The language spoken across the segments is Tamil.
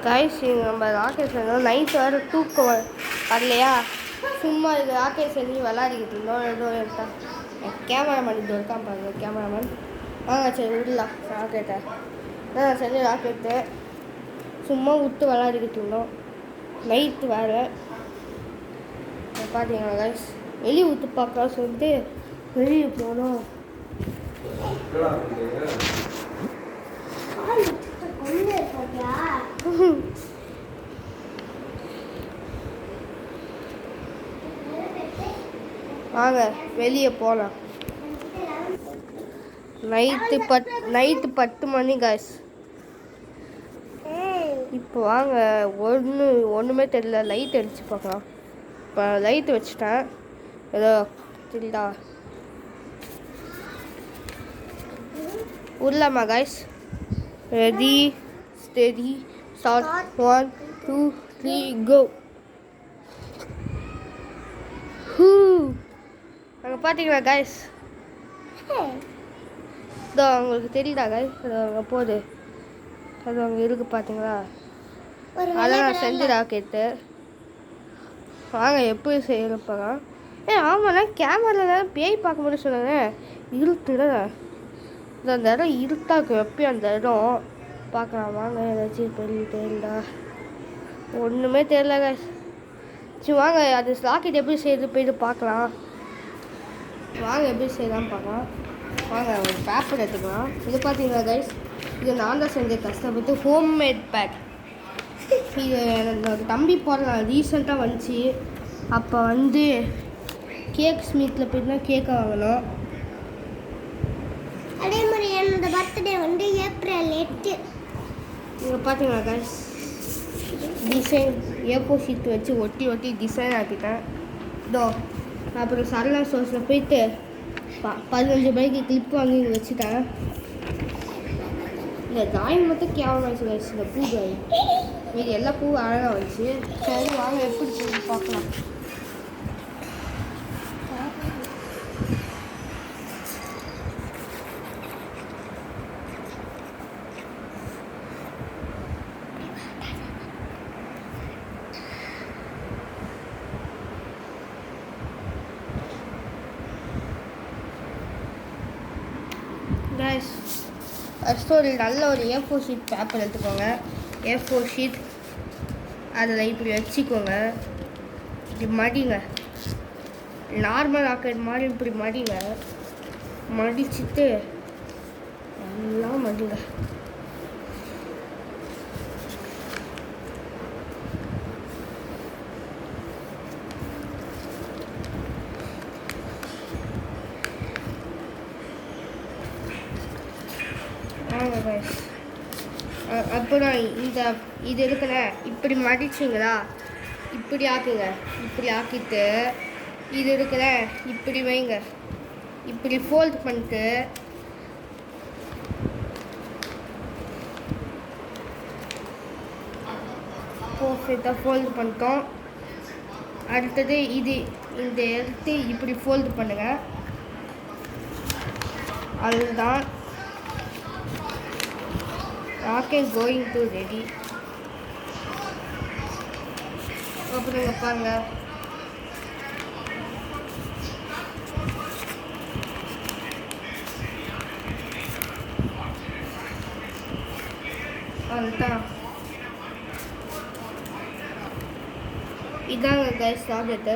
கைஸ் நம்ம ராக்கெட் செஞ்சோம். நைட் வேறு தூக்கம் வரலையா, சும்மா இது ராக்கெட் செஞ்சு விளையாடிக்கிட்டு இருந்தோம். ஏதோ எடுத்தா கேமராமேன் இது இருக்கான் பாருங்க, கேமராமேன். சரி விடலாம் ராக்கெட்டை. சரி ராக்கெட்டு சும்மா விட்டு விளையாடிக்கிட்டு இருந்தோம். நைட்டு வேறு பார்த்தீங்களா கைஸ், வெளியே விட்டு பார்க்கலாம் சொல்லிட்டு வெளியே போனோம். வாங்க வெளியே போகலாம். நைட்டு 10 மணி காய்ஸ். இப்போ வாங்க ஒன்றுமே தெரியல, லைட் அடித்து பார்க்கலாம். இப்போ லைட் வச்சுட்டேன். ஏதோ தெரியலா உள்ளாமா காய்ஸ். Ready steady start. 1 2 3 கோ. அங்கே பார்த்தீங்களா காய்ஸ், இதோ உங்களுக்கு தெரியுதா காய்ஸ், அது அங்கே போகுது, அது அங்கே இருக்குது பார்த்தீங்களா. அதெல்லாம் நான் செஞ்சு ராக்கெட்டு. வாங்க எப்படி செய்யணும் பார்க்கலாம். ஆமாண்ணா கேமராவில் பேய் பார்க்க முடியும் சொன்னாங்க. இருட்டுல அந்த இடம் இருட்டாக்கு எப்பயும் அந்த இடம் பார்க்கலாம். வாங்க ஏதாச்சும் தெரியலா, ஒன்றுமே தெரியல காய்ஸ். சரி வாங்க அது ராக்கெட் எப்படி செய்யுது போயிட்டு பார்க்கலாம். வாங்க எப்படி செய்யலாம் பார்க்கலாம். வாங்க ஒரு பேப்பர் எடுத்துக்கலாம். இது பார்த்தீங்களா கைஸ், இது நான் தான் செஞ்சேன் கஷ்டப்பட்டு. Homemade pack. இது என்னோட தம்பி போடலாம் ரீசெண்டாக வந்துச்சு. அப்போ கேக் ஸ்மீத்தில் போய்ட்டு தான் கேக்கை வாங்கணும். அதே மாதிரி என்னோட பர்த்டே ஏப்ரல் 8. இங்கே பார்த்தீங்களா கைஸ், டிசைன் A4 ஷீட் வச்சு ஒட்டி டிசைன் ஆக்கிட்டேன். இதோ அப்புறம் சரளா ஸ்டோர்ஸில் போயிட்டு 15 ரூபாய்க்கு கிளிப் வாங்கி வச்சுட்டேன். இந்த டிராயிங் மட்டும் கேவலம் வச்சு கைஸ், இந்த பூ டிராயிங். மீதி எல்லா பூவும் அழகாக வந்துச்சு. சரி வாங்க எப்படி போய் பார்க்கலாம். கைஸ் ஃபஸ்ட்டு ஒரு நல்ல ஒரு A4 ஷீட் பேப்பர் எடுத்துக்கோங்க. A4 ஷீட் அதில் இப்படி வச்சுக்கோங்க. இப்படி மடிங்க, நார்மல் ராக்கெட் மாதிரி இப்படி மடிங்க. மடிச்சுட்டு எல்லாம் மடிங்க. அப்புறம் இது இருக்குல்ல, இப்படி மடிச்சிங்களா, இப்படி ஆக்குங்க. இப்படி ஆக்கிட்டு இது இருக்குல்ல, இப்படி வைங்க. இப்படி ஃபோல்ட் பண்ணிட்டு பர்ஃபெக்டாக ஃபோல்டு பண்ணிட்டோம். அடுத்தது இந்த எடுத்து இப்படி ஃபோல்டு பண்ணுங்க. அதுதான் rocket going to ready. அப்புறம் பாருங்க, அதுதான் இதாங்க கைஸ் ராக்கெட்டு.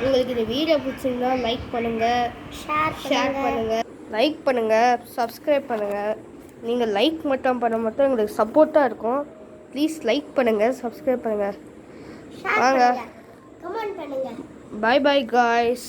உங்களுக்கு இந்த வீடியோ பிடிச்சிருந்தா லைக் பண்ணுங்கள், ஷேர் பண்ணுங்கள், லைக் பண்ணுங்கள், சப்ஸ்கிரைப் பண்ணுங்கள். நீங்கள் லைக் மட்டும் பண்ண மட்டும் எங்களுக்கு சப்போர்ட்டாக இருக்கும். ப்ளீஸ் லைக் பண்ணுங்கள், சப்ஸ்கிரைப் பண்ணுங்கள். வாங்க, கமெண்ட் பண்ணுங்கள். Bye bye guys.